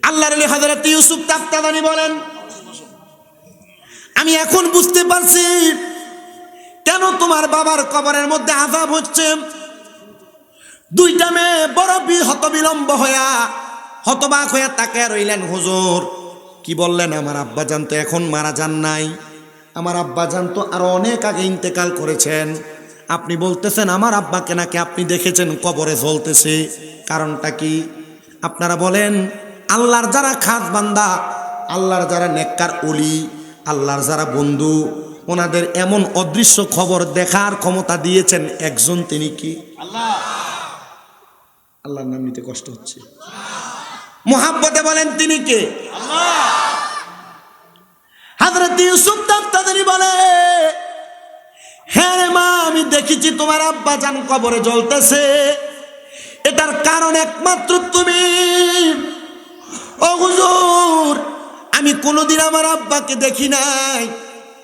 আল্লাহর ওলি হযরত ইউসুফ তাফতাদানি বলেন, আমি এখন বুঝতে পারছি কেন তোমার বাবার কবরের মধ্যে আযাব হচ্ছে। দুইটা মেয়ে বড় হতবিলম্ব হইয়া হতবাক হইয়া তাকায় রইলেন। হুজুর কি বললেন? আমার আব্বাজান তো এখন মারা যান নাই, আমার আব্বাজান তো আরো অনেক আগে ইন্তেকাল করেছেন। আপনি বলতেছেন আমার আব্বাকে নাকি আপনি দেখেছেন কবরে জ্বলতেছে, কারণটা কি? আপনারা বলেন। আল্লাহর যারা খাস বান্দা, আল্লাহর যারা নেককার ওলি, আল্লাহর যারা বন্ধু, ওনাদের এমন অদৃশ্য খবর দেখার ক্ষমতা দিয়েছেন একজন, তিনি কি? আল্লাহ। আল্লাহর নাম নিতে কষ্ট হচ্ছে, মুহাব্বতে বলেন তিনি কে? আল্লাহ। হযরত ইউসুফ তাফতাদানি বলে, হ্যাঁ রে মা, আমি দেখেছি তোমার আব্বাজান কবরে জ্বলতেছে, এটার কারণ একমাত্র তুমি। ও হুজুর, আমি কোনোদিন আমার আব্বাকে দেখি নাই।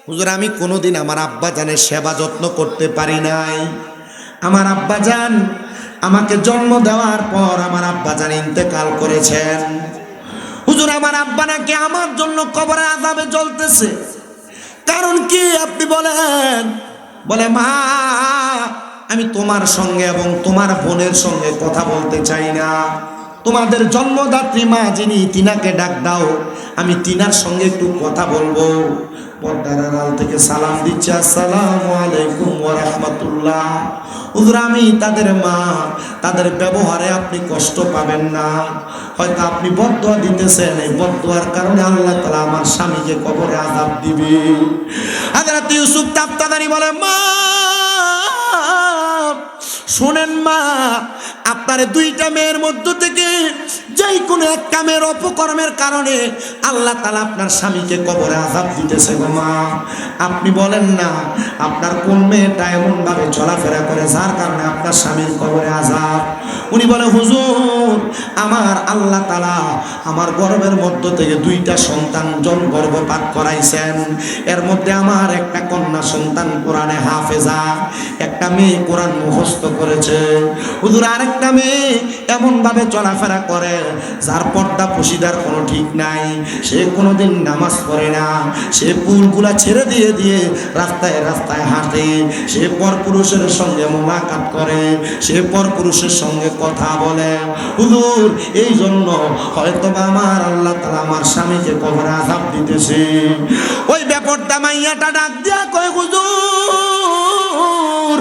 হুজুর, আমি কোনোদিন আমার আব্বাজানের সেবা যত্ন করতে পারি নাই। আমার আব্বাজান আমাকে জন্ম দেওয়ার পর আমার আব্বাজান ইন্তেকাল করেছেন। হুজুর, আমার আব্বা নাকি আমার জন্য কবরে আযাবে জ্বলতেছে, কারণ কি আপনি বলেন? বলে, মা, আমি তোমার সঙ্গে এবং তোমার বোনের সঙ্গে কথা বলতে চাই না। তোমাদের জন্মদাত্রী মা যিনি, তিনাকে ডাক দাও, আমি তিনার সঙ্গে একটু কথা বলবো। পর্দার আড়াল থেকে সালাম দিচ্ছে, আসসালামু আলাইকুম ওয়া রাহমাতুল্লাহ। হুজুর, আমি তাদের মা, তাদের ব্যবহারে আপনি কষ্ট পাবেন না। হয়তো আপনি বদদুয়া দিতেছেন, এই বদদুয়ার কারণে আল্লাহ তাআলা আমার স্বামীকে কবরে আযাব দিবে। হযরত ইউসুফ তাফতাদানি বলে, মা শুনেন মা, আপনার দুইটা মেয়ের মধ্য থেকে যেই কোনো একটা মেয়ের অপকর্মের কারণে আল্লাহ তাআলা আপনার স্বামীকে কবরে আযাব দিতেছে গো মা। আপনি বলেন না আপনার কোন মেয়েটা এমন ভাবে চলাফেরা করে যার কারণে আপনার স্বামীর কবরে আযাব? উনি বলে, হুজুর, আমার আল্লাহ তাআলা আমার গর্ভের মধ্য থেকে দুইটা সন্তান গর্ভপাত করাইছেন। এর মধ্যে আমার একটা কন্যা সন্তান কোরআনে হাফেজা, একটা মেয়ে কোরআন মুখস্থ করেছে। হুজুর, আরেকটা মেয়ে এমন ভাবে চলাফেরা করে যার পর্দা পশিদার কোনো ঠিক নাই। সে কোনোদিন নামাজ পড়ে না, সে পুলগুলা ছেড়ে দিয়ে দিয়ে রাস্তায় রাস্তায় হাঁটে, সে পরপুরুষের সঙ্গে মোলাকাত করে, সে পরপুরুষের সঙ্গে কথা বলে। হুজুর, এই জন্য হয়তো আমার আল্লাহ তাআলা আমার স্বামীকে কবরে আযাব দিতেছে। ওই বেপরদা মাইয়াটা ডাক দিয়া কয়, হুজুর,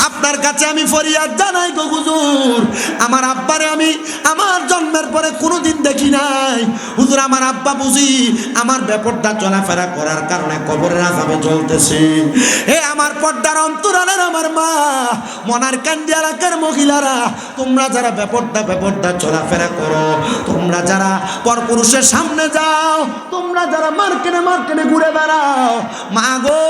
আপনার কাছে আমি ফরিয়াদ জানাই গো হুজুর, আমার আব্বারে আমি আমার জন্মের পরে কোনোদিন দেখি নাই। হুজুর, আমার আব্বা বুঝি আমার বেপরদা চলাফেরা করার কারণে কবরের আযাবে জ্বলতেছে। হে আমার পর্দার অন্তরালের আমার মা, মনার কান্দি এলাকার মহিলারা, তোমরা যারা বেপরদা চলাফেরা করো, তোমরা যারা পরপুরুষের সামনে যাও, তোমরা যারা মার্কেটে ঘুরে বেড়াও, মা গো,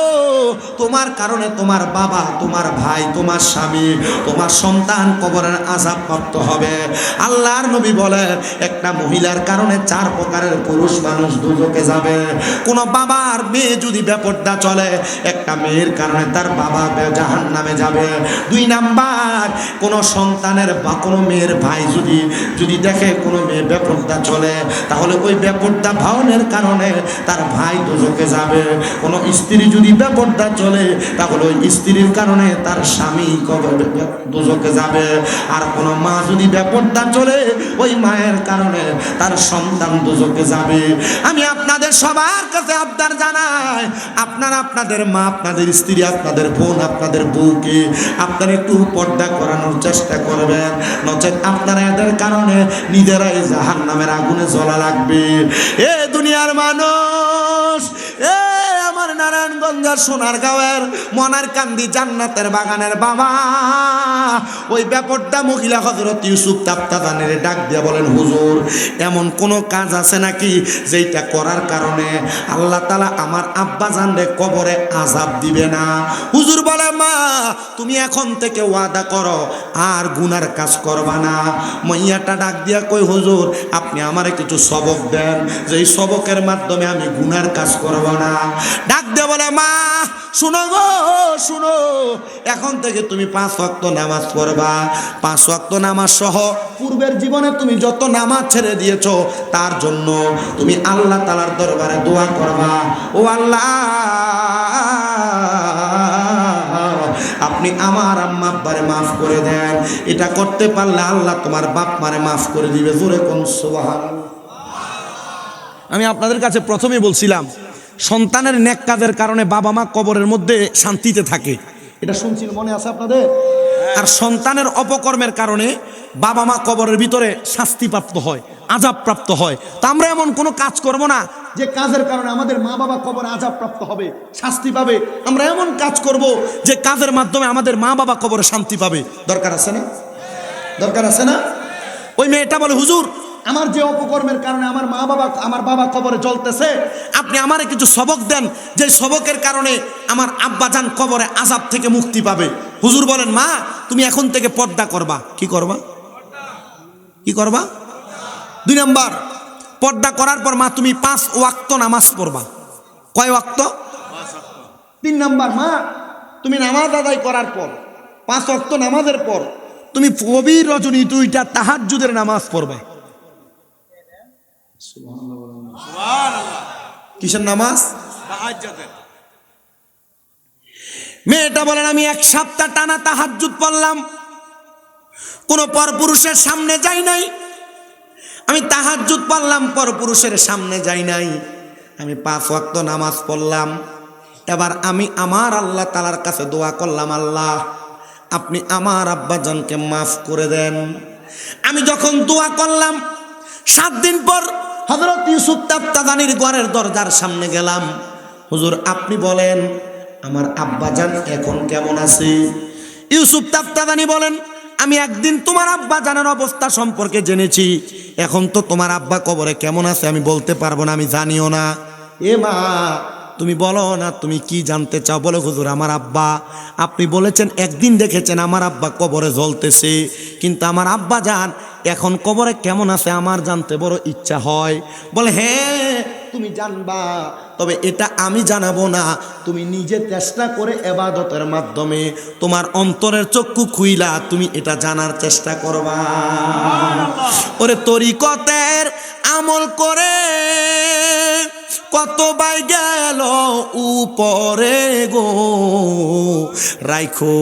তোমার কারণে তোমার বাবা, তোমার ভাই, তোমার স্বামী, তোমার সন্তান কবরের আযাব প্রাপ্ত হবে। আল্লাহর নবী বলেন, একটা মহিলার কারণে 4 প্রকারের পুরুষ মানুষ দুজকে যাবে। কোন বাবার মেয়ে যদি বেপরদা চলে, একটা মেয়ের কারণে তার বাবা জাহান্নামে যাবে। 2 নাম্বার, কোন সন্তানের বা কোনো মেয়ের ভাই যদি দেখে কোনো মেয়ে বেপরদা চলে, তাহলে ওই বেপরদা ভাওনের কারণে তার ভাই দুজকে যাবে। কোন স্ত্রী যদি বেপরদা চলে, তাহলে ওই স্ত্রীর কারণে তার স্বামী দুজকে যাবে। আর কোন মা যদি বেপরদা চলে, ওই মায়ের কারণে তার সন্তান দুজকে যাবে। আমি আপনাদের সবার কাছে আবদার জানাই, আপনারা আপনাদের মা, আপনাদের স্ত্রী, আপনাদের বোন, আপনাদের বউকে আপনারা একটু পর্দা করানোর চেষ্টা করবেন, নচেত আপনারা এদের কারণে নিজেরাই জাহান্নামের আগুনে জ্বলা লাগবে। এ দুনিয়ার মানুষ, এ আমার নারায়ণগঞ্জের সোনারগাঁওয়ের মনার কান্দি জান্নাতের বাগানের বাবা, ওই বেপরদা মহিলা হযরত ইউসুফ তাফতাদানির ডাক দিয়া বলেন, হুজুর, এমন কোন কাজ আছে নাকি যেটা করার কারণে আল্লাহ তাআলা আমার আব্বাজানরে কবরে আযাব দিবে না? হুজুর বলে, মা, তুমি এখন থেকে ওয়াদা করো আর গুনার কাজ করবা না। মাইয়াটা ডাক দিয়া কই, হুজুর, আপনি আমারে কিছু সবক দেন, যেই সবকের মাধ্যমে আমি গুনার কাজ করব না। ডাক দিয়ে বলে, মা শুনো গো শুনো, এখন থেকে তুমি 5 ওয়াক্ত নামাজ পড়বা। 5 ওয়াক্ত নামাজ সহ পূর্বের জীবনে তুমি যত নামাজ ছেড়ে দিয়েছো তার জন্য তুমি আল্লাহ তাআলার দরবারে দোয়া করবা, ও আল্লাহ আপনি আমার আম্মা আব্বারে মাফ করে দেন। এটা করতে পারলে আল্লাহ তোমার বাপ মারে মাফ করে দিবে। জোরে কোন সুবহানাল্লাহ। আমি আপনাদের কাছে প্রথমেই বলছিলাম, সন্তানের নেক কাজের কারণে বাবা মা কবরের মধ্যে শান্তিতে থাকে, এটা শুনছিল, মনে আছে আপনাদের? আর সন্তানের অপকর্মের কারণে বাবা মা কবরের ভিতরে শাস্তিপ্রাপ্ত হয়, আযাবপ্রাপ্ত হয়। তা আমরা এমন কোনো কাজ করব না যে কাজের কারণে আমাদের মা বাবা কবরে আযাবপ্রাপ্ত হবে, শাস্তি পাবে। আমরা এমন কাজ করব যে কাজের মাধ্যমে আমাদের মা বাবা কবরে শান্তি পাবে। দরকার আছে না? দরকার আছে না? ওই মেয়েটা বলে, হুজুর আমার যে অপকর্মের কারণে আমার বাবা কবরে জ্বলতেছে, আপনি আমারে কিছু সবক দেন, যে সবকের কারণে আমার আব্বাজান কবরে আযাব থেকে মুক্তি পাবে। হুজুর বলেন, মা তুমি এখন থেকে পর্দা করবা। কি করবা? কি করবা? 2 নাম্বার, পর্দা করার পর মা তুমি 5 ওয়াক্ত নামাজ পড়বা। কয় ওয়াক্ত? 3 নাম্বার, মা তুমি নামাজ আদায় করার পর 5 ওয়াক্ত নামাজের পর তুমি গভীর রজনী 2টা তাহাজ্জুদের নামাজ পড়বা। কিসের নামাজ? তাহাজ্জুদের। মেয়েটা বলেন, আমি 1 সপ্তাহ টানা তাহাজ্জুদ পড়লাম, কোনো পরপুরুষের সামনে যাই নাই। আমি তাহাজ্জুদ পড়লাম, পরপুরুষের সামনে যাই নাই। আমি 5 ওয়াক্ত নামাজ পড়লাম। এবার আমি আমার আল্লাহ তাআলার কাছে দোয়া করলাম, আল্লাহ আপনি আমার আব্বাজানকে মাফ করে দেন। আমি যখন দোয়া করলাম, 7 দিন পর হযরত ইউসুফ তাফতাদানির ঘরের দরজার সামনে গেলাম। হুজুর আপনি বলেন আমার আব্বাজান এখন কেমন আছে? ইউসুফ তাফতাদানি বলেন, আমি একদিন তোমার আব্বাজানের অবস্থা সম্পর্কে জেনেছি, এখন তো তোমার আব্বা কবরে কেমন আছে আমি বলতে পারবো না, আমি জানিও না। এ মা তুমি বলো না, তুমি কি জানতে চাও? বলে, হুজুর আমার আব্বা, আপনি বলেছেন একদিন দেখেছেন আমার আব্বা কবরে জ্বলতেছে, কিন্তু আমার আব্বা জান এখন কবরে কেমন আছে আমার জানতে বড় ইচ্ছা হয়। বলে, হ্যাঁ তুমি জানবা, তবে এটা আমি জানাবো না, তুমি নিজে চেষ্টা করে ইবাদতের মাধ্যমে তোমার অন্তরের চক্ষু খুইলা তুমি এটা জানার চেষ্টা করবা। ওরে তরিকতের আমল করে কত বাই গেল উপরে গো, রাইখো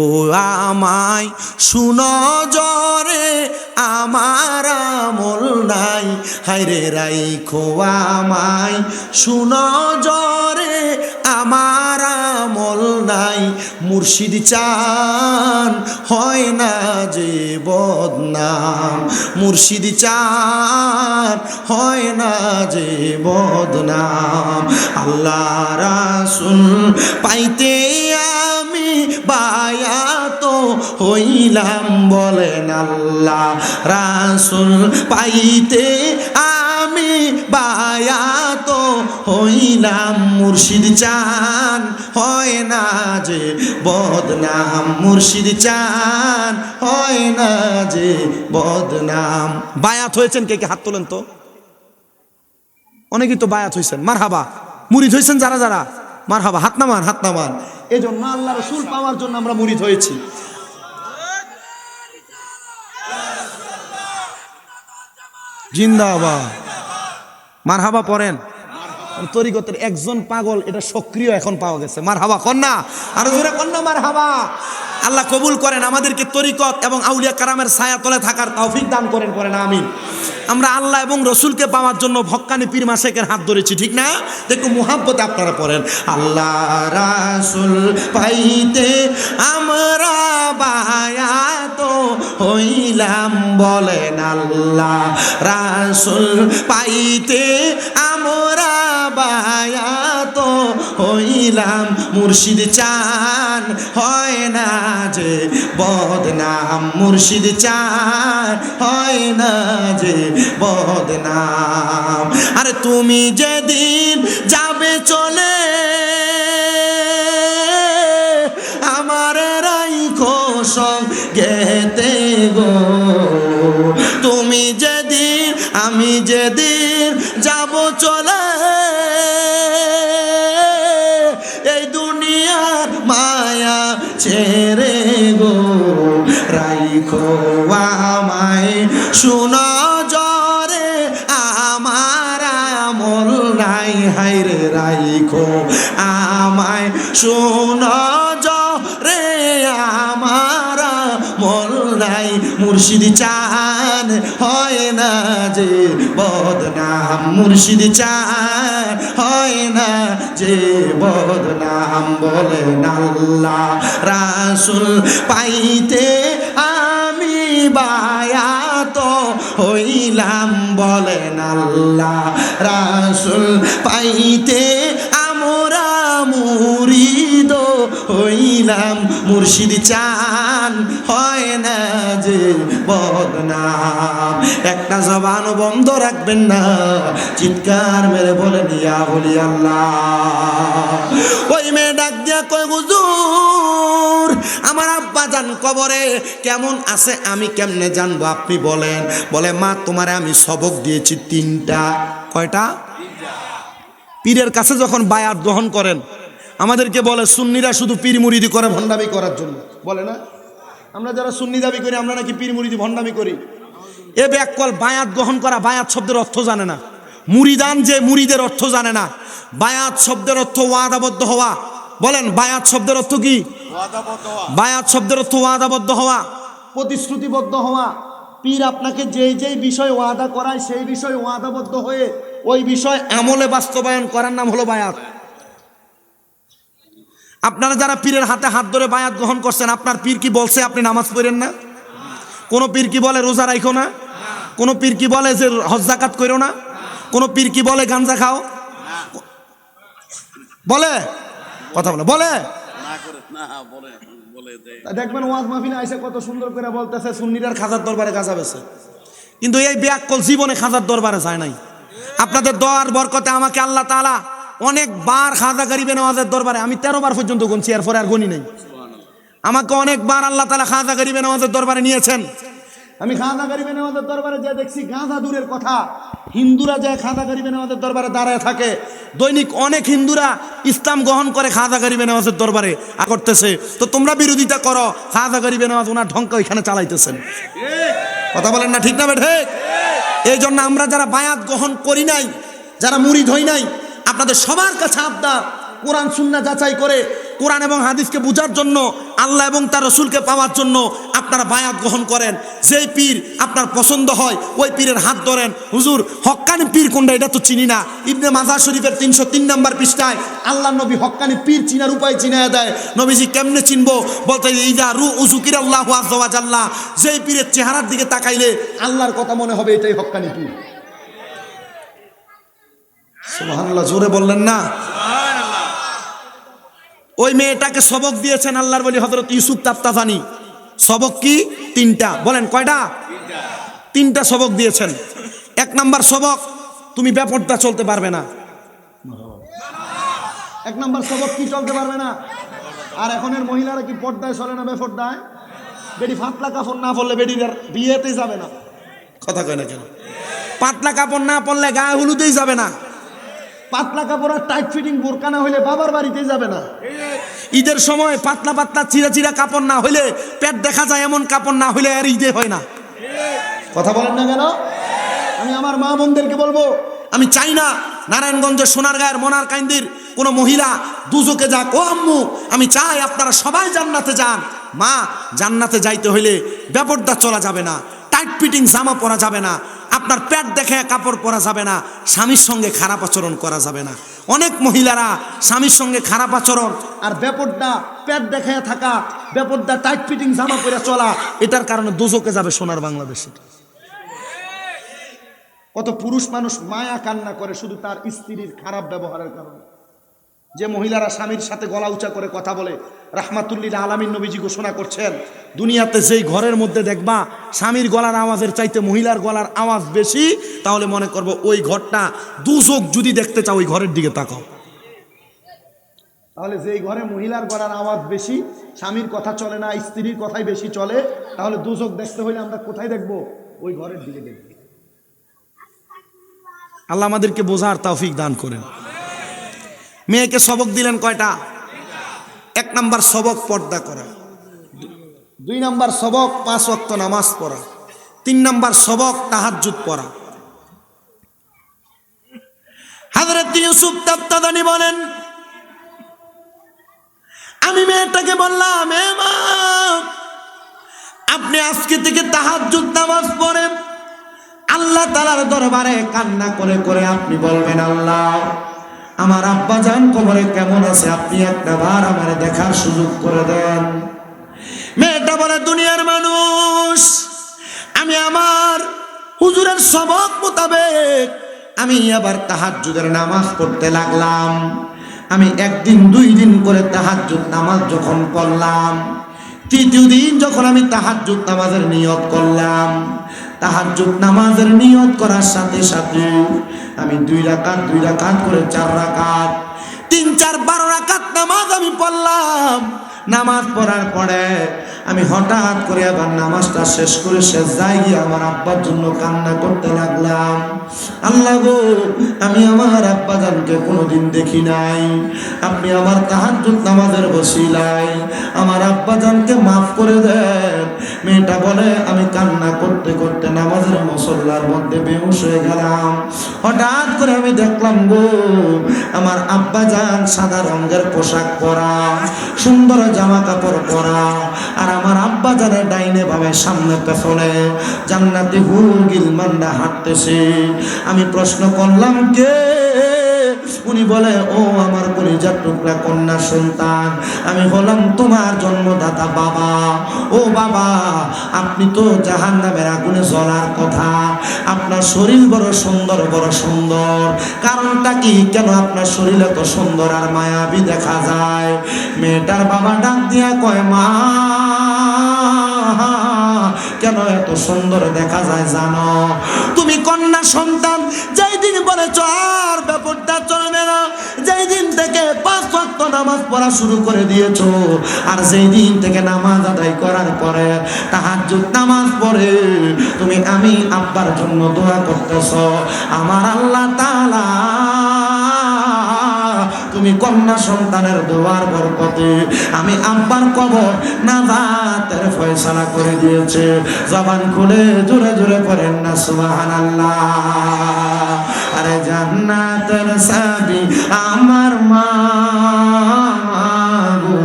আমায় সুনজরে আমার আমল নাই, হায়রে রাইখো আমায় সুনজরে আমার আমল নাই। মুর্শিদ চান হয় না যে বদনাম, মুর্শিদ চান হয় না যে বদনাম। আল্লাহ রাসূল পাইতে আমি বায়াত হইলাম, বলেন আল্লাহ রাসূল পাইতে আমি বায়াত হইলাম। মুর্শিদ চান হয় না যে বদনাম, মুর্শিদ চান হয় না যে বদনাম। বায়াত হয়েছেন কে কে? হাত তোলেন তো। অনেকেই তো বায়াত হয়েছেন, মারহাবা। মুরিদ হয়েছেন যারা যারা, মারহাবা। হাত নামান, হাত নামান। এই জন্য আল্লাহ রাসূল পাওয়ার জন্য আমরা মুরিদ হয়েছি। জিন্দাবাদ, মারহাবা পড়েন। তরিকতের একজন পাগল এটা সক্রিয় এখন পাওয়া গেছে, মারহাবা কন্যা, আর জোরে কন্যা মারহাবা। আল্লাহ কবুল করেন, আমাদেরকে তরিকত এবং আউলিয়া কারামের ছায়াতলে থাকার তৌফিক দান করেন, করেন আমিন। আমরা আল্লাহ এবং রসুলকে পাওয়ার জন্য ভক্কানি পীর মাশেকের হাত ধরেছি, ঠিক না? দেখো মুহাব্বতে আপনারা পড়েন, আল্লাহ রাসূল পাইতে আমরা বায়াত হইলাম, বলেন আল্লাহ রাসূল পাইতে আমরা বায়াত হইলাম। মুর্শিদ চান হয় না যে বদনাম, মুর্শিদ চান হয় না যে বদনাম। আরে তুমি যেদিন যাবে চলে আমার রাইখো সঙ্গেতে গো, তুমি যেদিন আমি যেদিন যাব চলে ছেড়ে গো রাইখো আমায় শুনো জরে আমার আমল নাই হায়রে রাইখো আমায় শুনো জরে আমার আমল নাই মুর্শিদ চান হয় না যে বদনাম মুর্শিদ চান হয় না যে বদনাম বলেন আল্লাহ রাসূল পাইতে আমি বায়াত হইলাম বলেন আল্লাহ রাসূল পাইতে আমরা মুরিদ হইলাম মুর্শিদ চান হয় না যে বদনাম একটা জবান বন্ধ রাখবেন না চিৎকার মেরে বলেন ইয়া বলি আল্লাহ ওই মেয়ে ডাক দিয়া কয় হুজুর আমার আব্বা জান কবরে কেমন আছে আমি কেমনে জানবো আপনি বলেন বলে মা তোমারে আমি সবক দিয়েছি 3টা কয়টা পীরের কাছে যখন বায়াত গ্রহণ করেন আমাদেরকে বলে সুন্নিরা শুধু পীর মুরিদি করে ভণ্ডামি করার জন্য বলে না আমরা যারা সুন্নি দাবি করি আমরা নাকি পীর মুরিদি ভণ্ডামি করি এ ব্যাকল বায়াত গ্রহণ করা বায়াত শব্দের অর্থ জানে না মুরিদান যে মুরিদের অর্থ জানে না বায়াত শব্দের অর্থ ওয়াদাবদ্ধ হওয়া বলেন বায়াত শব্দের অর্থ কি বায়াত শব্দের অর্থ ওয়াদাবদ্ধ হওয়া প্রতিশ্রুতিবদ্ধ হওয়া পীর আপনাকে যেই যেই বিষয় ওয়াদা করায় সেই বিষয় ওয়াদাবদ্ধ হয়ে ওই বিষয় আমলে বাস্তবায়ন করার নাম হলো বায়াত আপনারা যারা পীরের হাতে হাত ধরে বায়াত গ্রহণ করছেন আপনার পীর কি বলছে আপনি নামাজ পড়েন না কোন পীর কি বলে রোজা রাখো না কোন পীর কি বলে যে হজ যাকাত করো না কোন পীর কি বলে গাঞ্জা খাও বলে কথা বলে বলে দেখবেন ওয়াজ মাহফিলে আইসা কত সুন্দর করে বলতেছে সুন্নিরার খাজার দরবারে গাঁজা বেছে কিন্তু এই ব্যাকল জীবনে খাজার দরবারে যায় নাই আপনাদের দোয়ার বরকতে আমাকে আল্লাহ তাআলা অনেকবার খাজা গরিবে নওয়াজের দরবারে আমি 13 বার পর্যন্ত গুনছি এরপরে আর গনি নাই আমাকে অনেকবার আল্লাহ তাআলা খাজা গরিবে নওয়াজের দরবারে নিয়েছেন আমি খাজা গরিবে নওয়াজের দরবারে যে দেখছি গাঁজা দূরের কথা হিন্দুরা যে খাজা গরিবে নওয়াজের দরবারে দাঁড়ায় থাকে দৈনিক অনেক হিন্দুরা ইসলাম গ্রহণ করে খাজা গরিবে নওয়াজের দরবারে করতেছে তো তোমরা বিরোধিতা করো খাজা গরিবে নওয়াজ ওনার ঢঙ্কা ওইখানে চালাইতেছেন কথা বলেন না ঠিক না বেঠে এই জন্য আমরা যারা বায়াত গ্রহণ করি নাই যারা মুরিদ হই নাই আপনাদের সবার কাছে আবদার কোরআন সুন্নাহ যাচাই করে কোরআন এবং হাদিসকে বোঝার জন্য আল্লাহ এবং তার রাসূলকে পাওয়ার জন্য আপনারা বায়াত গ্রহণ করেন যেই পীর আপনার পছন্দ হয় ওই পীরের হাত ধরেন হুজুর হক্কানি পীর কোনটা এটা তো চিনি না ইবনে মাজাহ শরীফের 303 নম্বর পৃষ্ঠায় আল্লাহর নবী হক্কানি পীর চিনার উপায় চিনায়া দেয় নবীজি কেমনে চিনবো বলতে ইজা রু উযুকিরাল্লাহু আযজা ওয়া জাল্লা যেই পীরের চেহারার দিকে তাকাইলে আল্লাহর কথা মনে হবে এটাই হক্কানি পীর সুবহানাল্লাহ জোরে বললেন না ওই মেয়েটাকে সবক দিয়েছেন আল্লাহর ওলি হযরত ইউসুফ তাফতাজানি সবক কি 3টা বলেন কয়টা 3টা সবক দিয়েছেন 1 নাম্বার সবক তুমি বেপরদা চলতে পারবে না 1 নাম্বার সবক কি চলতে পারবে না আর এখনের মহিলারা কি পর্দায় চলে না বেপরদায় বেডি পাতলা কাপড় না পরলে বেডির বিয়েতেই যাবে না কথা কয় না কেন পাতলা কাপড় না পরলে গায়ে হলুদেই যাবে না পাতলা কাপড় আর টাইট ফিটিং বোরকা না হইলে বাবার বাড়িতে যাবে না ঈদের সময় পাতলা পাতলা চিরা চিরা কাপড় না হইলে পেট দেখা যায় এমন কাপড় না হইলে আর ঈদে হয় না কথা বলেন না কেন আমি আমার মা বোনদেরকে বলবো আমি চাই না নারায়ণগঞ্জের সোনারগাঁয়ের মনারকান্দির কোনো মহিলা দুজকে যাক ও আম্মু আমি চাই আপনারা সবাই জান্নাতে যান মা জান্নাতে যাইতে হইলে বেপরদা চলা যাবে না টাইট ফিটিং জামা পরা যাবে না আপনার পেট দেখে কাপড় পরা যাবে না স্বামীর সঙ্গে খারাপ আচরণ করা যাবে না অনেক মহিলারা স্বামীর সঙ্গে খারাপ আচরণ আর বেপরদা পেট দেখে থাকা বেপরদা টাইট ফিটিং জামা পরে চলা এটার কারণে দোজকে যাবে সোনার বাংলাদেশে কত পুরুষ মানুষ মায়া কান্না করে শুধু তার স্ত্রীর খারাপ ব্যবহারের কারণে যে মহিলারা স্বামীর সাথে গলা উঁচা করে কথা বলে রাহমাতুল্লিল আলামিন নবীজি ঘোষণা করছেন দুনিয়াতে যেই ঘরের মধ্যে দেখবা স্বামীর গলার আওয়াজের চাইতে মহিলার গলার আওয়াজ বেশি তাহলে মনে করব ওই ঘরটা দুচোখ যদি দেখতে চাও ওই ঘরের দিকে তাকাও তাহলে যেই ঘরে মহিলার গলার আওয়াজ বেশি স্বামীর কথা চলে না স্ত্রীর কথাই বেশি চলে তাহলে দুচোখ দেখতে হলে আমরা কোথায় দেখব ওই ঘরের দিকে দেখব আল্লাহ আমাদেরকে বোঝার তৌফিক দান করেন মেয়েকে সবক দিলেন কয়টা 1 নাম্বার সবক পর্দা করা, 2 নাম্বার সবক 5 ওয়াক্ত নামাজ পড়া, 3 নাম্বার সবক তাহাজ্জুদ পড়া। হযরত ইউসুফ তাবতাদানি বলেন, আমি মেয়েটাকে বললাম, এ মা, আপনি আজকে থেকে তাহাজ্জুদ নামাজ পড়েন, আল্লাহ তাআলার দরবারে কান্না করে করে আপনি বলবেন, আল্লাহ, আমার আব্বা জান কবরে কেমন আছে, আপনি একবার আমারে দেখার সুযোগ করে দেন। মেয়েটা বলে, দুনিয়ার মানুষ, আমি আমার হুজুরের সবক মোতাবেক আমি আবার তাহাজ্জুদের নামাজ পড়তে লাগলাম। আমি 1 দিন 2 দিন করে তাহাজ্জুদ নামাজ যখন পড়লাম, 3য় দিন যখন আমি তাহাজ্জুদ নামাজের নিয়ত করলাম, তাহাজ্জুদ নামাজের নিয়ত করার সাথে সাথে আমি 2 রাকাত করে 4 রাকাত, 3 4 12 রাকাত নামাজ আমি পড়লাম। নামাজ পড়ার পরে আমি হঠাৎ করে আবার নামাজটা শেষ করে সেজদায় গিয়ে আমার আব্বার জন্য কান্না করতে লাগলাম। আল্লাহ গো, আমি আমার আব্বা জানকে কোনোদিন দেখি নাই, আপনি আমার তাহাজ্জুদ নামাজের ওসিলায় আমার আব্বা জানকে মাফ করে দেন। মেয়েটা বলে, আমি কান্না করতে করতে নামাজের মুসল্লার মধ্যে বেহুশ হয়ে গেলাম। হঠাৎ করে আমি দেখলাম গো, আমার আব্বা জান সাদা রঙের পোশাক পরা, সুন্দর জামা কাপড় পরা, আর আমার আব্বা জানের ডাইনে ভাবে সামনে পেছনে জান্নাতি হুর গিলমানরা হাঁটতেছে। আমি প্রশ্ন করলাম, কে? উনি বলে, ও আমার কলিজার টুকরা কন্যা সন্তান, আমি বললাম, তোমার জন্মদাতা বাবা। ও বাবা, আপনি তো জাহান্নামের আগুনে জ্বলার কথা, আপনার শরীর বড় সুন্দর, বড় সুন্দর, কারণটা কি? কেন আপনার শরীর এত সুন্দর আর মায়াবী দেখা যায়? মেয়েটার বাবা ডাক দিয়া কয়, মা, কেন এত সুন্দর দেখা যায় জানো? তুমি কন্যা সন্তান, যেই দিন বলেছ আর ব্যাপারটা চলবে না, যেই দিন থেকে 5 ওয়াক্ত নামাজ পড়া শুরু করে দিয়েছো, আর যেই দিন থেকে নামাজ আদায় করার পরে তাহাজ্জুদ নামাজ পড়ে তুমি আমি আব্বার জন্য দোয়া করতেছ, আমার আল্লাহ তাআলা তুমি কন্যা সন্তানের দোয়ার বরকতে আমি আব্বার কবর নাজাতের ফয়সালা করে দিয়েছে। জবান খুলে জোরে জোরে পড়েন না সুবহানাল্লাহ। আরে জান্নাতের চাবি আমার মা গো,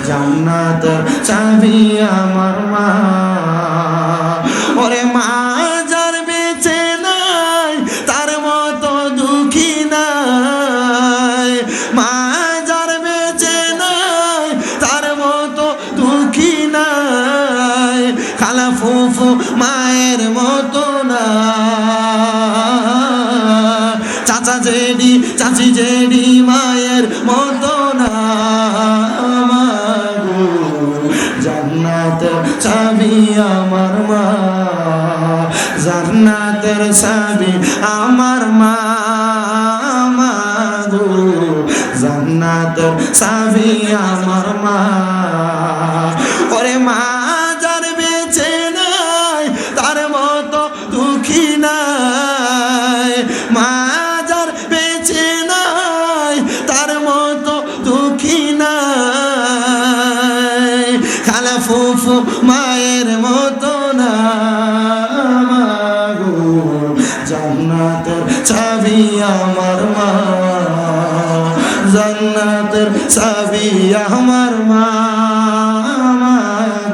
জান্নাতের চাবি আমার মা। ওরে মা, যার বেঁচে নাই তার মতো দুঃখী নাই, মা যার বেঁচে নাই তার মতো দুঃখী নাই, খালা ফুফু মায়ের মতো না, চাচা জেডি চাচি জেডি মায়ের মতো না। জান্নাতের চাবি আমার মা, জান্নাতের চাবি আমার মা, গো জান্নাতের চাবি আমার মা। ওরে মা, যার বেঁচে নাই তার মতো দুঃখী নাই, মা যার বেঁচে নাই তার মতো দুঃখী নাই, খালা ফুফু মায়ের মতো না, গো জান্নাতের চাবি আমার মা, জান্নাতের চাবি আমার মা,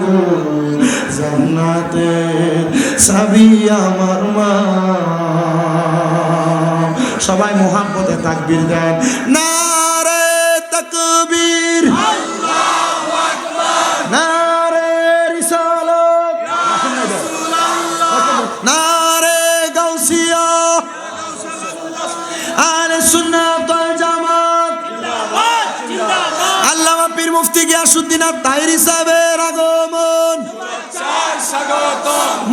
গো জান্নাতের চাবি আমার মা। সবাই মোহাম্মতে তাকবীর দেন, নারে তাকবীর, আল্লাহু আকবার, নারে রিসালাত, নারে গাউসিয়া, আহলে সুন্নাত ওয়াল জামাত জিন্দাবাদ। আল্লামা পীর মুফতি গিয়াসউদ্দিন আত-তাহেরী সাহেবের আগমন,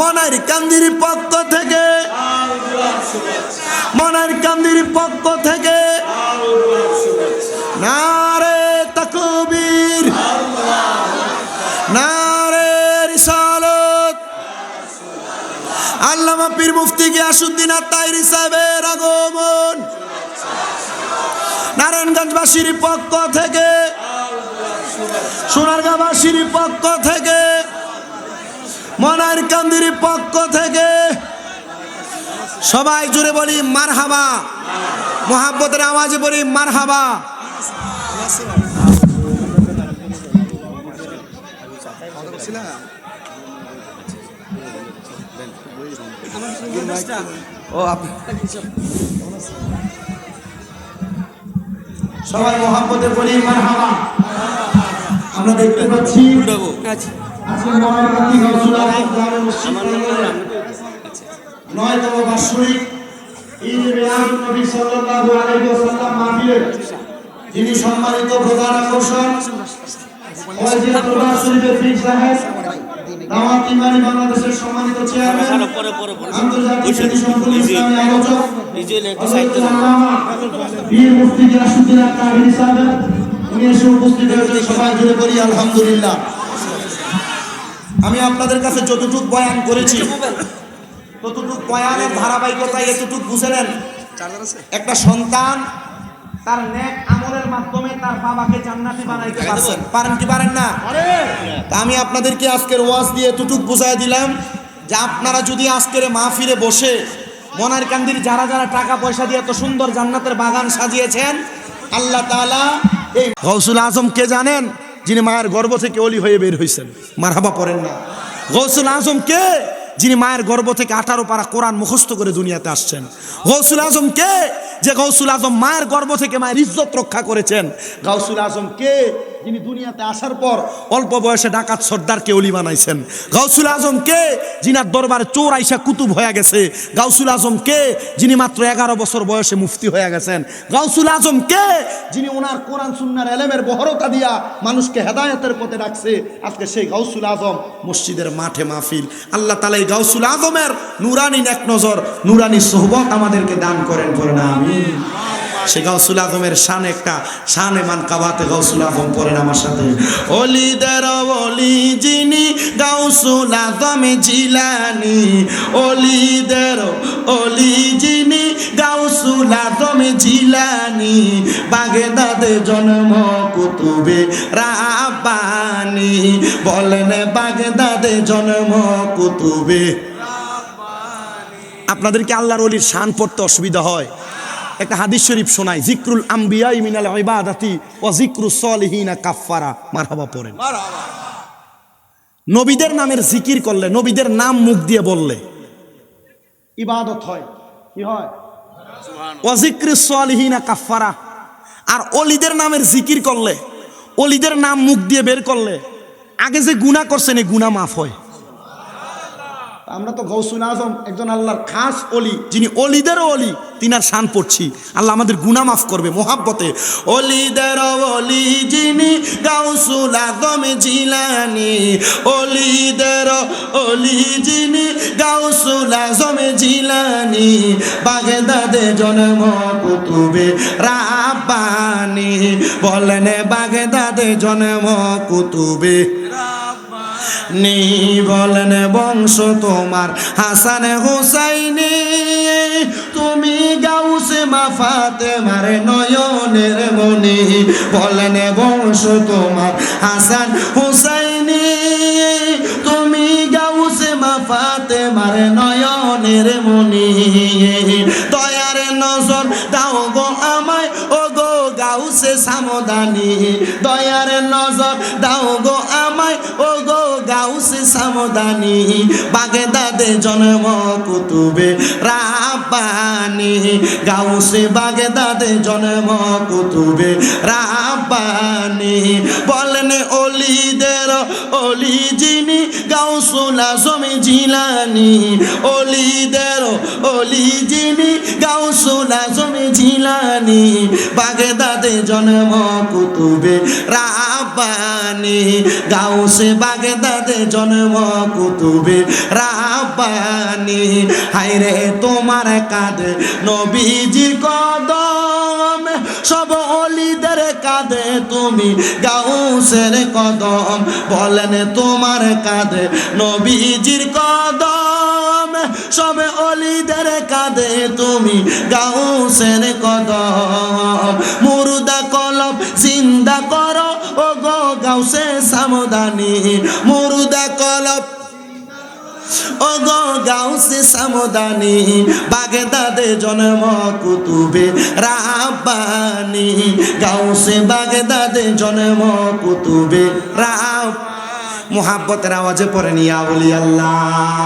মনার কান্দির পক্ষ থেকে, মনার কান্দির পক্ষ থেকে নারে তাকবীর, নারে রিসালাত। আল্লামা পীর মুফতি গিয়াসউদ্দিন আত-তাহেরী সাহেবের আগমন, নারায়ণগঞ্জবাসীর পক্ষ থেকে সোনারগাঁওবাসীর পক্ষ থেকে, মনারকান্দির পক্ষ থেকে সবাই জুড়ে বলি মারহাবা, মোহাব্বতের আওয়াজে বলি মারহাবা। সবাই মোহাব্বতে বলি মারহাবা। আমরা দেখতে পাচ্ছি আজকে মহানগরী গাউসুল্লাহ গ্রামে মসজিদ প্রাঙ্গণে ৯তম বার্ষিক ঈদ মিলাদ নবী সাল্লাল্লাহু আলাইহি ওয়াসাল্লাম মাহফিলের যিনি সম্মানিত প্রধান আকর্ষণ ওয়াজির দরবার শরীফের পীর সাহেব, দাওয়াত ইমানি বাংলাদেশের সম্মানিত চেয়ারম্যান, আন্তর্জাতিক সম্পূর্ণ ইসলামী আলোচক বীর মুফতি গিয়াসউদ্দিন আল-কাহিনী সাহেব, উনি এসে উপস্থিত হয়েছেন। সবাই জুড়ে বলি আলহামদুলিল্লাহ। আমি আপনাদের কাছে যতটুকু বয়ান করেছি ততটুকু বয়ানের ধারাবাহিকতা এতটুকু বুঝে নেন। একটা সন্তান তার নেক আমলের মাধ্যমে তার বাবাকে জান্নাতি বানাইতে পারছেন, পারেন কি পারেন না? তা আমি আপনাদেরকে আজকের ওয়াজ দিয়ে এতটুকু বুঝাই দিলাম যে আপনারা যদি আজকের মাহফিলে বসে মনারকান্দির যারা যারা টাকা পয়সা দিয়ে এত সুন্দর জান্নাতের বাগান সাজিয়েছেন, আল্লাহ তাআলা এই গাউসুল আজম কে জানেন? যিনি মায়ের গর্ভ থেকে ওলি হয়ে বের হয়েছেন। মারহাবা পড়েন না? গাউসুল আজম কে? যিনি মায়ের গর্ভ থেকে 18 পারা কোরআন মুখস্থ করে দুনিয়াতে আসছেন। গাউসুল আজম কে? যে গাউসুল আজম মায়ের গর্ভ থেকে মায়ের ইজ্জত রক্ষা করেছেন। গাউসুল আজম কে? যিনি দুনিয়াতে আসার পর অল্প বয়সে ডাকাত সর্দারকে ওলি বানাইছেন। গাউসুল আজম কে? যিনার দরবারে চোর আইসা কুতুব হয়ে গেছে। গাউসুল আজম কে? যিনি মাত্র 11 বছর বয়সে মুফতি হয়ে গেছেন। গাউসুল আজম কে? যিনি ওনার কোরআন সুন্নাহর ইলমের বহরতা দিয়া মানুষকে হেদায়েতের পথে ডাকছে। আজকে সেই গাউসুল আজম মসজিদের মাঠে মাহফিল। আল্লাহ তাআলা এই গাউসুল আজমের নুরানি নেক নজর, নুরানি সোহবত আমাদেরকে দান করেন, পড়েন আমিন। সে গাউসুল আজমের শান একটা শানে মানকাবাতে গাউসুল আজম পড়েন আমার সাথে। ওলিদের ওলি যিনি গাউসুল আজম জিলানী, ওলিদের ওলি যিনি গাউসুল আজম জিলানী, বাগদাদে জন্ম কুতুবে রাব্বানী, বলেন বাগদাদে জন্ম কুতুবে। আপনাদেরকে আল্লাহর ওলির শান পড়তে অসুবিধা হয়? একটা হাদিস শরীফ শোনাই, জিক্রুল আম্বিয়া মিনাল ইবাদাতি ওয়া জিক্রুস সলিহিনা কাফারা। মারহাবা পড়েন। নবীদের নামের জিকির করলে, নবীদের নাম মুখ দিয়ে বললে ইবাদত হয়। কি হয়? ওয়া জিক্রুস সলিহিনা কাফারা। আর ওলিদের নামের জিকির করলে, ওলিদের নাম মুখ দিয়ে বের করলে আগে যে গুনাহ করছেন এই গুনাহ মাফ হয়। আমরা তো গাউসুল আজম একজন আল্লাহর খাস ওলি, যিনি ওলিদেরও ওলি, তিনার শান পড়ছি। আল্লাহ আমাদের গুনাহ মাফ করবে মোহাব্বতে। ওলিদের ওলি যিনি গাউসুল আজম জিলানী, ওলিদের ওলি যিনি গাউসুল আজম জিলানী, বাগদাদে জন্ম কুতুবে রাব্বানী, বলেন বাগদাদে জন্ম কুতুবে নি, বলেন বংশ তোমার হাসান হুসাইনি, তুমি গাউসে মা ফাতেমার নয়নের মনি, বলেন বংশ তোমার হাসান হুসাইনি, তুমি গাউসে মা ফাতেমার নয়নের মনি, দয়ার নজর দাও গো আমায় ও গো গাউসে সামদানি, দয়ার নজর দাও গো আমায় ও গো গাউসে সামদানি, বাগদাদে জন্ম কুতুবে রাব্বানী, গাউসে বাগদাদে জন্ম কুতুবে রাব্বানী, বলেন ওলিদের ওলি যিনি গাউসুল আজম জিলানী, ওলিদের ওলি যিনি গাউসুল আজম জিলানী, বাগদাদে জন্ম কুতুবে রাব্বানী, গাউসে বাগদাদে জন্ম কুতুবে রাব্বানী, হায়রে তোমার কাঁধে নবীজির কদম, সব ওলিদের কাঁধে তুমি গাউসের কদম, বলেন তোমার কাঁধে নবীজির কদম, সব ওলিদের কাঁধে তুমি গাউসের কদম, মুর্দা কলব জিন্দা করো ও গো গাউসে মুর্দা কলব ও গো গাউসে সামদানি বাগদাদে জন্ম কুতুবে রাব্বানি গাউসে বাগদাদে জন্ম কুতুবে মোহাব্বতের আওয়াজে পড়ে নিয়া বলি আল্লাহ।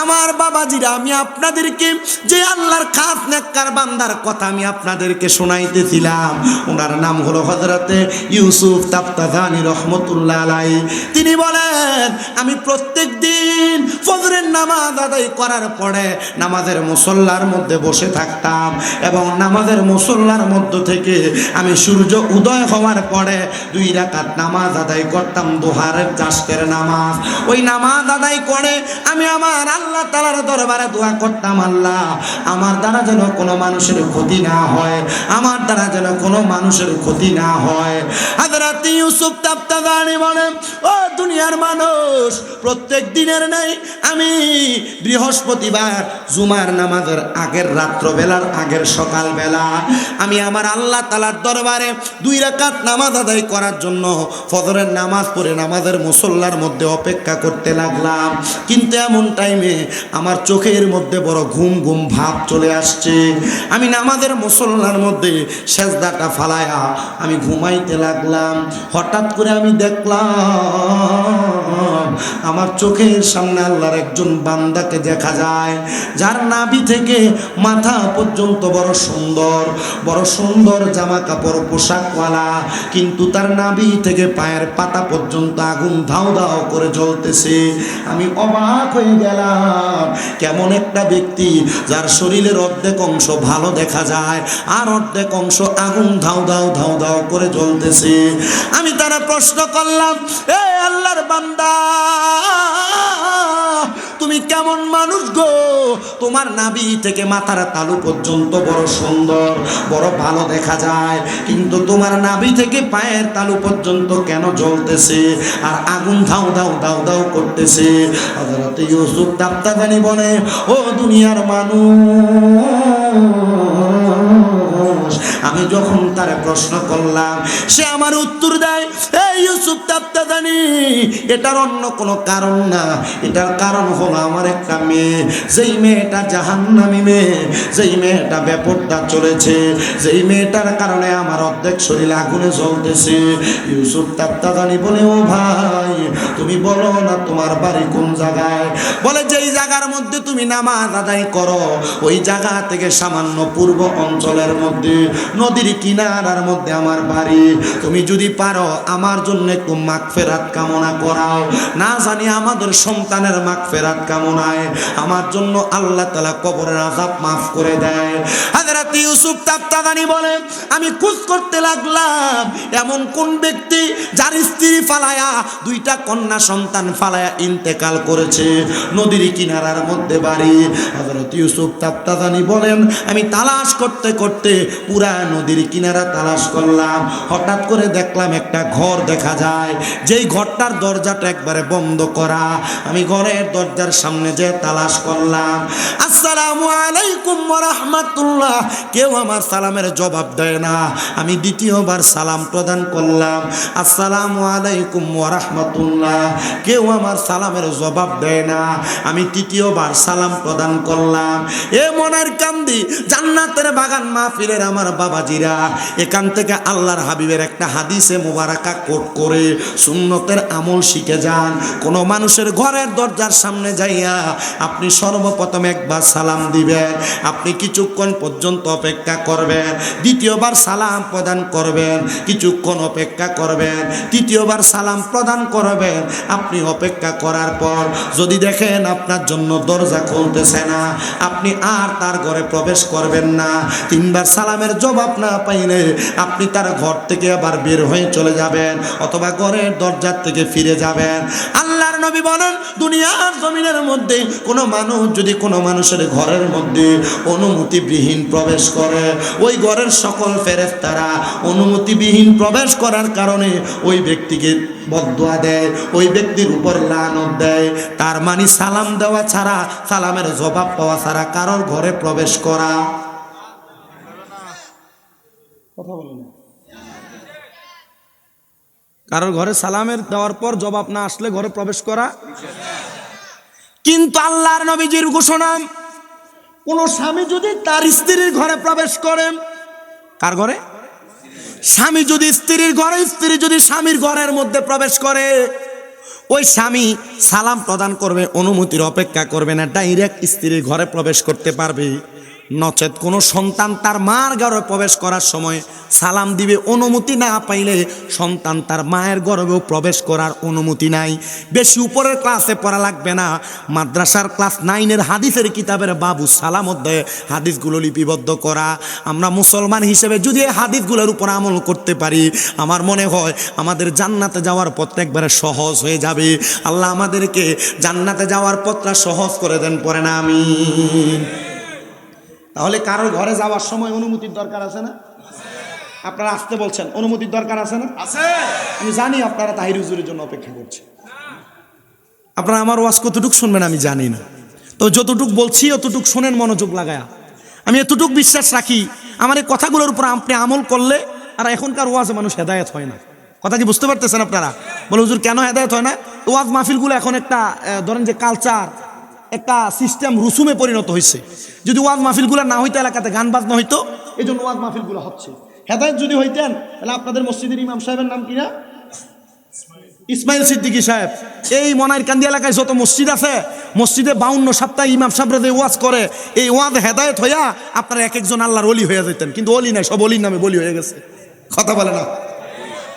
আমার বাবাজিরা, আমি আপনাদেরকে যে আল্লাহর খাস নেককার বান্দার কথা আমি আপনাদেরকে শোনাইতেছিলাম, ওনার নাম হলো হযরতে ইউসুফ তাফতাজানি রহমতুল্লাহ আলাইহি। তিনি বলেন, আমি প্রত্যেক দিন ফজরের নামাজ আদায় করার পরে নামাজের মুসল্লার মধ্যে বসে থাকতাম এবং নামাজের মুসল্লার মধ্য থেকে আমি সূর্য উদয় হওয়ার পরে 2 রাকাত নামাজ আদায় করতাম, দুহারের চাষকের নামাজ। ওই নামাজ আদায় করে আমি আমার আল্লাহ তাআলার দরবারে দোয়া করতাম, আল্লাহ আমার দ্বারা যেন কোনো মানুষের ক্ষতি না হয়, আমার দ্বারা যেন কোনো মানুষের ক্ষতি না হয়। হযরত ইউসুফ তাফতাজানি বলেন, ও দুনিয়ার মানুষ, প্রত্যেক দিনের নেই আমি বৃহস্পতিবার জুমার নামাজের আগের রাত্রবেলার আগের সকালবেলা আমি আমার আল্লাহ তাআলার দরবারে 2 রাকাত নামাজ আদায় করার জন্য ফজরের নামাজ পড়ে নামাজের মুসল্লার মধ্যে অপেক্ষা করতে লাগলাম। কিন্তু এমন টাইমে আমার চোখের মধ্যে বড় ঘুম ঘুম ভাব চলে আসছে। আমি নামাজের মুসল্লার মধ্যে সেজদাটা ফালায়া আমি ঘুমাইতে লাগলাম। হঠাৎ করে আমি দেখলাম আমার চোখের সামনে আল্লাহর একজন বান্দাকে দেখা যায়, যার নাভি থেকে মাথা পর্যন্ত বড় সুন্দর জামা কাপড় পোশাকওয়ালা, কিন্তু তার নাভি থেকে পায়ের পাতা পর্যন্ত আগুন ধাউ ধাউ করে জ্বলতেছে। আমি অবাক হয়ে গেলাম, কেমন একটা ব্যক্তি যার শরীরের অর্ধেক অংশ ভালো দেখা যায় আর অর্ধেক অংশ আগুন ধাউ ধাউ ধাউ ধাউ করে জ্বলতেছে। আমি তারা প্রশ্ন করলাম, এ আল্লাহর বান্দা, তুমি কেমন মানুষ গো? তোমার নাভি থেকে মাথার তালু পর্যন্ত বড় সুন্দর বড় ভালো দেখা যায়, কিন্তু তোমার নাভি থেকে পায়ের তালু পর্যন্ত কেন জ্বলতেছে আর আগুন ধাউ ধাউ ধাউ ধাউ করতেছে? হযরত ইউসুফ তাফতাজানি বলে, ও দুনিয়ার মানুষ, আমি যখন তার প্রশ্ন করলাম সে আমার উত্তর দেয়, এই ইউসুফ তাফতাজানি, এটার অন্য কোনো কারণ না, এটার কারণ হলো আমার একটা মেয়ে, যেই মেয়েটা জাহান্নামী মেয়ে, যেই মেয়েটা বেপরদা চলেছে, যেই মেয়েটার কারণে আমার অর্ধেক শরীর আগুনে জ্বলতেছে। ইউসুফ তাফতাজানি বলে, ও ভাই, তুমি বলো না তোমার বাড়ি কোন জায়গায়? বলে, যেই জায়গার মধ্যে তুমি নামাজ আদায় করো ওই জায়গা থেকে সামান্য পূর্ব অঞ্চলের মধ্যে নদীর কিনারার মধ্যে আমার বাড়ি। তুমি যদি পারো আমার জন্য একটু মাগফিরাত কামনা করাও, না জানি আমাদের সন্তানের মাগফিরাত কামনায় আমার জন্য আল্লাহ তাআলা কবরের আযাব মাফ করে দেয়। হযরত ইউসুফ তাফতাজানি বলে, আমি খোঁজ করতে লাগলাম এমন কোন ব্যক্তি যার স্ত্রী ফালায়া 2টা কন্যা সন্তান ফালায়া ইন্তেকাল করেছে, নদীর কিনারার মধ্যে বাড়ি। হযরত ইউসুফ তাফতাজানি বলেন, আমি তালাশ করতে করতে পুরা নদীর কিনারা তালাশ করলাম। হঠাৎ করে দেখলাম একটা ঘর দেখা যায়, যেই ঘরটার দরজাটা একবারে বন্ধ করা। আমি ঘরের দরজার সামনে যে তালাশ করলাম, আসসালামু আলাইকুম ওয়া রাহমাতুল্লাহ, কেউ আমার সালামের জবাব দেয় না। আমি দ্বিতীয়বার সালাম প্রদান করলাম, আসসালামু আলাইকুম ওয়া রাহমাতুল্লাহ, কেউ আমার সালামের জবাব দেয় না। আমি তৃতীয়বার সালাম প্রদান করলাম। এ মনের কান্দি জান্নাতের বাগান মাহফিলের আমার বাবাজিরা, এখান থেকে আল্লাহর হাবিবের একটা হাদিসে মুবারাকা কোট করে সুন্নতের আমল শিখে যান। কোন মানুষের ঘরের দরজার সামনে যাইয়া আপনি সর্বপ্রথম একবার সালাম দিবেন, আপনি কিছুক্ষণ পর্যন্ত অপেক্ষা করবেন, দ্বিতীয়বার সালাম প্রদান করবেন, কিছুক্ষণ অপেক্ষা করবেন, তৃতীয়বার সালাম প্রদান করবেন। আপনি অপেক্ষা করার পর যদি দেখেন আপনার জন্য দরজা খুলতেছে না, আপনি আর তার ঘরে প্রবেশ করবেন না। 3বার সালামের জবাব না পাইলে আপনি তার ঘর থেকে আবার বের হয়ে চলে যাবেন অথবা ঘরের দরজার থেকে ফিরে যাবেন। আল্লাহর নবী বলেন, দুনিয়ার জমিনের মধ্যে কোনো মানুষ যদি কোনো মানুষের ঘরের মধ্যে অনুমতিবিহীন প্রবেশ করে, ওই ঘরের সকল ফেরেশতারা অনুমতিবিহীন প্রবেশ করার কারণে ওই ব্যক্তিকে বদদুয়া দেয়, ওই ব্যক্তির উপর লানত দেয়। তার মানে সালাম দেওয়া ছাড়া, সালামের জবাব পাওয়া ছাড়া কারোর ঘরে প্রবেশ করা। কথা বলো না, কারোর ঘরে সালামের দেওয়ার পর জবাব না আসলে ঘরে প্রবেশ করা। কিন্তু আল্লাহর নবীজির ঘোষণা, কোন স্বামী যদি তার স্ত্রীর ঘরে প্রবেশ করেন, কার ঘরে? স্বামী যদি স্ত্রীর ঘরে, স্ত্রী যদি স্বামীর ঘরের মধ্যে প্রবেশ করে, ওই স্বামী সালাম প্রদান করবে, অনুমতির অপেক্ষা করবে না, ডাইরেক্ট স্ত্রীর ঘরে প্রবেশ করতে পারবে। নচেত কোনো সন্তান তার মার ঘরে প্রবেশ করার সময় সালাম দিবে, অনুমতি না পাইলে সন্তান তার মায়ের ঘরেও প্রবেশ করার অনুমতি নাই। বেশি উপরের ক্লাসে পড়া লাগবে না, মাদ্রাসার ক্লাস 9-এর হাদিসের কিতাবের বাবু সালাম অধ্যায়ে হাদিসগুলো লিপিবদ্ধ করা। আমরা মুসলমান হিসেবে যদি এই হাদিসগুলোর উপর আমল করতে পারি, আমার মনে হয় আমাদের জান্নাতে যাওয়ার পথটা একবারে সহজ হয়ে যাবে। আল্লাহ আমাদেরকে জান্নাতে যাওয়ার পথটা সহজ করে দেন, পড়ে না আমিন। তাহলে কারোর ঘরে যাওয়ার সময় অনুমতির দরকার আছে না? আপনারা আসতে বলছেন, অনুমতির দরকার আছে না? আছে। আমি জানি আপনারা তাহির হুজুরের জন্য অপেক্ষা করছেন। আপনারা আমার ওয়াজ কতটুক শুনবেন আমি জানি না, তো যতটুক বলছি অতটুক শোনেন মনোযোগ লাগায়া। আমি এতটুক বিশ্বাস রাখি, আমার এই কথাগুলোর উপর আপনি আমল করলে, আর এখনকার ওয়াজে মানুষ হেদায়েত হয় না। কথা কি বুঝতে পারতেছেন আপনারা? বলে হুজুর কেন হেদায়েত হয় না? ওয়াজ মাহফিলগুলো এখন একটা ধরেন যে কালচার, একটা সিস্টেম, রুসুমে পরিণত হয়েছে। যদি ওয়াজ মাহফিলগুলো না হইতো, এলাকাতে গান বাজনা হইতো, এই জন্য ওয়াজ মাহফিলগুলো হচ্ছে। হেদায়েত যদি হইতেন, তাহলে আপনাদের মসজিদের ইমাম সাহেবের নাম কিনা? ইসমাইল সিদ্দিকী সাহেব। এই মনাইর কান্দি এলাকায় যত মসজিদ আছে, মসজিদে 52 সপ্তাহে ইমাম সাহেবরা যে ওয়াজ করে, এই ওয়াজ হেদায়েত হইয়া আপনারা এক একজন আল্লাহর ওলি হয়ে যেতেন। কিন্তু ওলি নাই, সব ওলির নামে বলি হয়ে গেছে। কথা বলে না।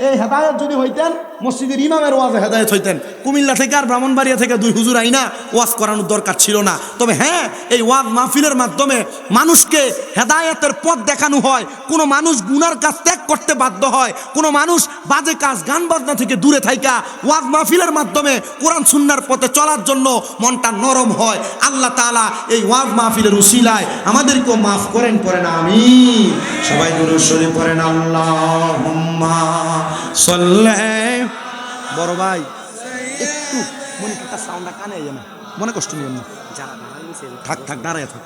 এই হেদায়েত যদি হইতেন, মসজিদের ইমামের ওয়াজে হেদায়েত হইতেন। কুমিল্লা থেকে আর ব্রাহ্মণবাড়িয়া থেকে 2 হুজুর আইনা ওয়াজ করানোর দরকার ছিল না। তবে হ্যাঁ, এই ওয়াজ মাহফিলের মাধ্যমে মানুষকে হেদায়েতের পথ দেখানো হয়। কোনো মানুষ গুনার কাজ ত্যাগ করতে বাধ্য হয়, কোনো মানুষ বাজে কাজ, গান বাজনা থেকে দূরে থাইকা ওয়াজ মাহফিলের মাধ্যমে কোরআন সুন্নাহর পথে চলার জন্য মনটা নরম হয়। আল্লাহ তাআলা এই ওয়াজ মাহফিলের উসিলায় আমাদেরকেও মাফ করেন, পড়েন আমিন। সবাই দুরূদ শরীফ পড়েন। আল্লাহুম্মা সাল্লি। বড় ভাই একটু মনে একটা সাউন্ডটা কানে যায় না, মনে কষ্ট নিয়েন না। থাক থাক, দাঁড়ায় থাক,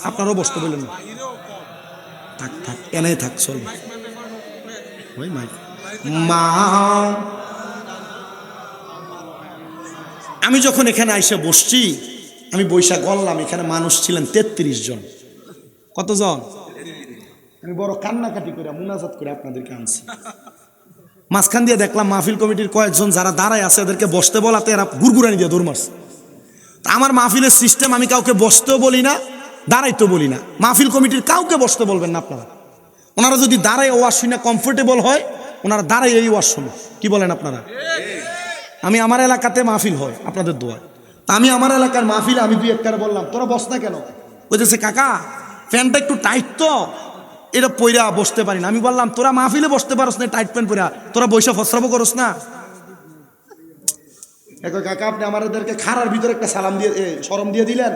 আপনারও বসতে বললেন না, থাক থাক, এনে থাক, চলবে। ওই মাইক মা, আমি যখন এখানে আইসে বসছি, আমি বৈশা গল্লাম, এখানে মানুষ ছিলেন 33 জন। কতজন? আমি বড় কান্নাকাটি করে মুনাজাত করে আপনাদেরকে আনছি। মাঝখান দিয়ে দেখলাম মাহফিল কমিটির কয়েকজন যারা দাঁড়ায় আছে, এদেরকে বসতে বলাতে এরা গুড়গুড়ানি দিয়ে দৌড় মারছে। আমার মাহফিলের সিস্টেম, আমি কাউকে বসতেও বলি না, দাঁড়াইতেও বলি না। মাহফিল কমিটির কাউকে বসতে বলবেন না আপনারা। ওনারা যদি দাঁড়ায় ওয়াজ শুনে কমফোর্টেবল হয়, ওনারা দাঁড়ায় এই ওয়াজ শুনে। কি বলেন আপনারা? আমি আমার এলাকাতে মাহফিল হয় আপনাদের দোয়ায়, তা আমি আমার এলাকার মাহফিলে আমি 2-1 বললাম, তোরা বস না কেন? বলতেছে কাকা প্যান্টটা একটু টাইট তো, এটা পইরা বসতে পারি না। আমি বললাম তোরা মাহফিলে বসতে পারস না টাইট প্যান্ট পইরা, তোরা বৈশা ফসরাবো করস না। কাকা আপনি আমাদেরকে খারার ভিতরে একটা সালাম দিয়ে শরম দিয়ে দিলেন।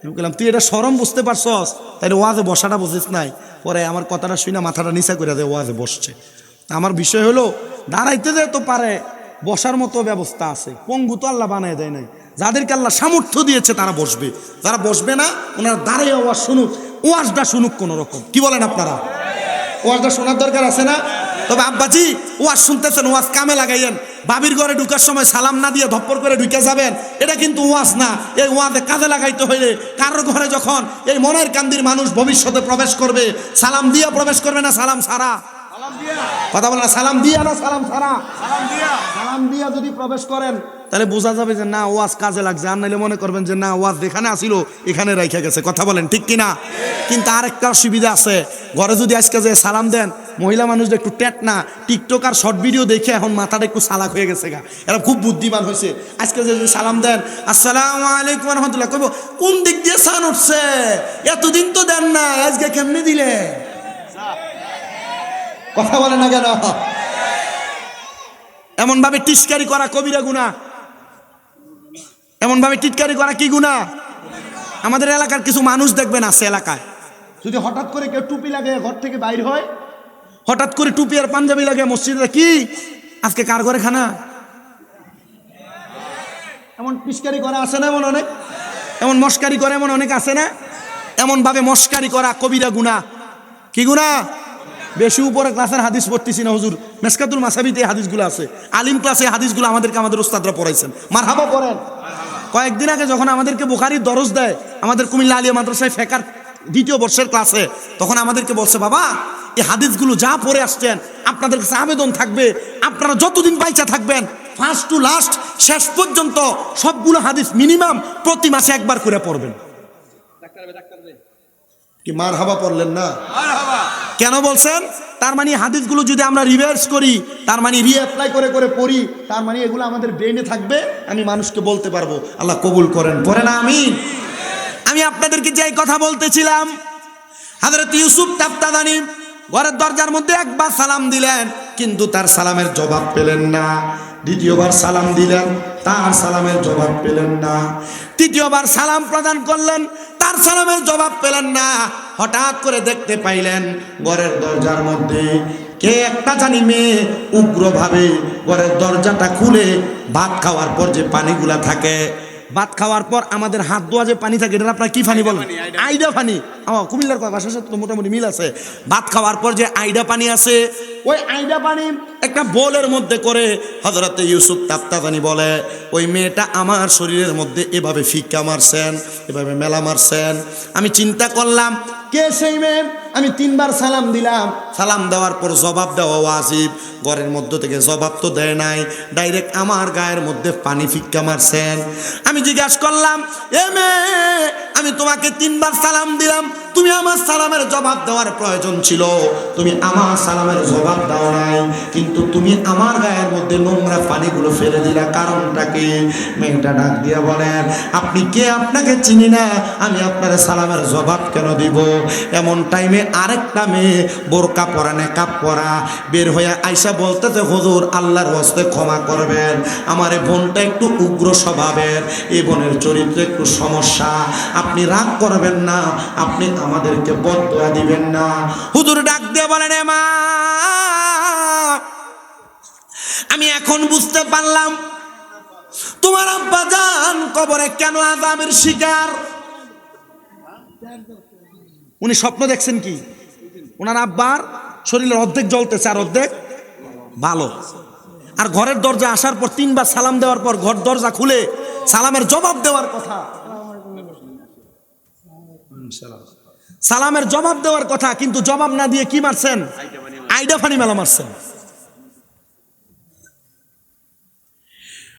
আমি বললাম তুই এটা শরম বুঝতে পারছস, তাই ওয়াজে বসাটা বুঝিস নাই। পরে আমার কথাটা শুনে মাথাটা নিচা করে দেয়, ওয়াজে বসছে। আমার বিষয় হলো দাঁড়াইতে যে তো পারে, বসার মতো ব্যবস্থা আছে। পঙ্গু তো আল্লাহ বানায় দেয় নাই। যাদেরকে আল্লাহ সামর্থ্য দিয়েছে তারা বসবে, যারা বসবে না ওনারা দাঁড়িয়ে ওয়াজ শুনুক, ওয়াজটা শুনুক কোন রকম। কি বলেন আপনারা? ওয়াজটা শোনার দরকার আছে না? তবে আব্বাজি ওয়াজ শুনতেছেন, ওয়াজ কামে লাগাইয়েন। বাবির ঘরে ঢুকার সময় সালাম না দিয়ে ধপ্পর করে ঢুকে যাবেন, এটা কিন্তু ওয়াজ না। এই ওয়াজে কাজে লাগাইতে হইলে কারোর ঘরে যখন এই মনের কান্দির মানুষ ভবিষ্যতে প্রবেশ করবে, সালাম দিয়ে প্রবেশ করবে না সালাম ছাড়া? কথা বলে না, সালাম দিয়া না সালাম ছাড়া? সালাম দিয়া যদি প্রবেশ করেন তাহলে বোঝা যাবে যে না ওয়াজ কাজে লাগছে, আর নাইলে মনে করবেন যে না ওয়াজ যেখানে আসিল এখানে রাইখা গেছে। কথা বলেন ঠিক কিনা? কিন্তু আরেকটা সুবিধা আছে, ঘরে যদি আজকে যে সালাম দেন, মহিলা মানুষদের একটু টেট না, টিকটক আর শর্ট ভিডিও দেখে এখন মাথাটা একটু চালাক হয়ে গেছে গা, এরা খুব বুদ্ধিমান হয়েছে। আজকে যদি সালাম দেন আসসালামু আলাইকুম রহমতুল্লাহ, কইব কোন দিক দিয়ে সান উঠছে, এতদিন তো দেন না, আজকে কেমনে দিলে? কথা বলে না কেন? এমন ভাবে টিটকারি করা কবিরা গুনাহ। এমন ভাবে টিটকারি করা কি গুনাহ? আমাদের এলাকার কিছু মানুষ দেখবেন আছে এলাকায়, যদি হঠাৎ করে কেউ টুপি লাগে ঘর থেকে বাইর হয়, হঠাৎ করে টুপি আর পাঞ্জাবি লাগে মসজিদে, কি আজকে কার ঘরে খানা? এমন টিটকারি করা আছে না? এমন অনেক, এমন মস্কারি করে এমন অনেক আছে না? এমন ভাবে মস্কারি করা কবিরা গুনাহ। কি গুনাহ? বেশি উপরে ক্লাসের হাদিস পড়তেছি না হুজুর, মেসকাতুল মাসাবিতে এই হাদিসগুলো আছে, আলিম ক্লাসে হাদিসগুলো আমাদের ওস্তাদরা পড়াইছেন। মারহাবা করেন। কয়েকদিন আগে যখন আমাদেরকে বুখারীর দরজ দেয় আমাদের কুমিল্লা আলিয়া মাদ্রাসায় ফেকার 2য় বর্ষের ক্লাসে, তখন আমাদেরকে বলছে, বাবা এই হাদিসগুলো যা পড়ে আসছেন আপনাদের কাছে আবেদন থাকবে, আপনারা যতদিন বাইচা থাকবেন ফার্স্ট টু লাস্ট শেষ পর্যন্ত সবগুলো হাদিস মিনিমাম প্রতি মাসে একবার করে পড়বেন। কি মারহাবা পড়লেন না? কেন বলছেন? তার মানে হাদিসগুলো যদি আমরা রিভার্স করি, তার মানে রিঅ্যাপ্লাই করে করে পড়ি, তার মানে এগুলো আমাদের ব্রেনে থাকবে, আমি মানুষকে বলতে পারবো। আল্লাহ কবুল করেন, পড়ে না আমিন। আমি আপনাদেরকে যে কথা বলতেছিলাম, হযরত ইউসুফ তাফতাদানি ঘরের দরজার মধ্যে একবার সালাম দিলেন, কিন্তু তার সালামের জবাব পেলেন না। দ্বিতীয়বার সালাম দিলেন, তার সালামের জবাব পেলেন না। তৃতীয়বার সালাম প্রদান করলেন, তার সালামের জবাব পেলেন না। হঠাৎ করে দেখতে পাইলেন ঘরের দরজার মধ্যে কে একটা জানি মেয়ে উগ্রভাবে ঘরের দরজাটা খুলে ভাত খাওয়ার পর যে পানিগুলা থাকে, ভাত খাওয়ার পর আমাদের হাত ধোয়া যে পানি থাকে, এটা আপনারা কি পানি বলেন? আইডা পানি। আমার কুমিল্লার ভাষার সাথে তো মোটামুটি মিল আছে। ভাত খাওয়ার পর যে আইডা পানি আছে, ওই আইডা পানি একটা বোলের মধ্যে করে হযরত ইউসুফ তাফতাদানি বলে, ওই মেয়েটা আমার শরীরের মধ্যে এভাবে ফিক্কা মারছেন, এভাবে মেলা মারছেন। আমি চিন্তা করলাম কে সেই মেয়ে। আমি 3বার সালাম দিলাম, সালাম দেওয়ার পর জবাব দেওয়া ওয়াজিব। ঘরের মধ্য থেকে জবাব তো দেয় নাই, ডাইরেক্ট আমার গায়ের মধ্যে পানি ফিক্কা মারছেন। আমি জিজ্ঞাসা করলাম, এ মেয়ে, আমি তোমাকে 3বার সালাম দিলাম, তুমি আমার সালামের জবাব দেওয়ার প্রয়োজন ছিল, তুমি আমার সালামের জবাব দাও নাই, কিন্তু তুমি আমার গায়ের মধ্যে নোংরা পানিগুলো ফেলে দিলা, কারণটা কি? মেয়েটা ডাক দিয়া বলেন, আপনি কে? আপনাকে চিনি না, আমি আপনার সালামের জবাব কেন দিব? এমন টাইমে আরেকটা মেয়ে বোরকা পরা, নেকাব পরা বের হয়ে আইসা বলতেছে, হুজুর আল্লাহর ওয়াস্তে ক্ষমা করবেন, আমার এই বোনটা একটু উগ্র স্বভাবের, এই বোনের চরিত্র একটু সমস্যা, আপনি রাগ করবেন না, আপনি আমাদেরকে বদদোয়া দিবেন না। হুজুর ডাক দিয়ে বলেন, এ মা, আমি এখন বুঝতে পারলাম তোমার আব্বা জান কবরে কেন আযাবের শিকার। উনি স্বপ্ন দেখছেন কি? ওনার আব্বার শরীরের অর্ধেক জ্বলতেছে আর অর্ধেক ভালো। আর ঘরের দরজা আসার পর 3বার সালাম দেওয়ার পর ঘর দরজা খুলে সালামের জবাব দেওয়ার কথা, সালামের জবাব দেওয়ার কথা, কিন্তু জবাব না দিয়ে কি মারছেন? আইডা পানি মেলা মারছেন।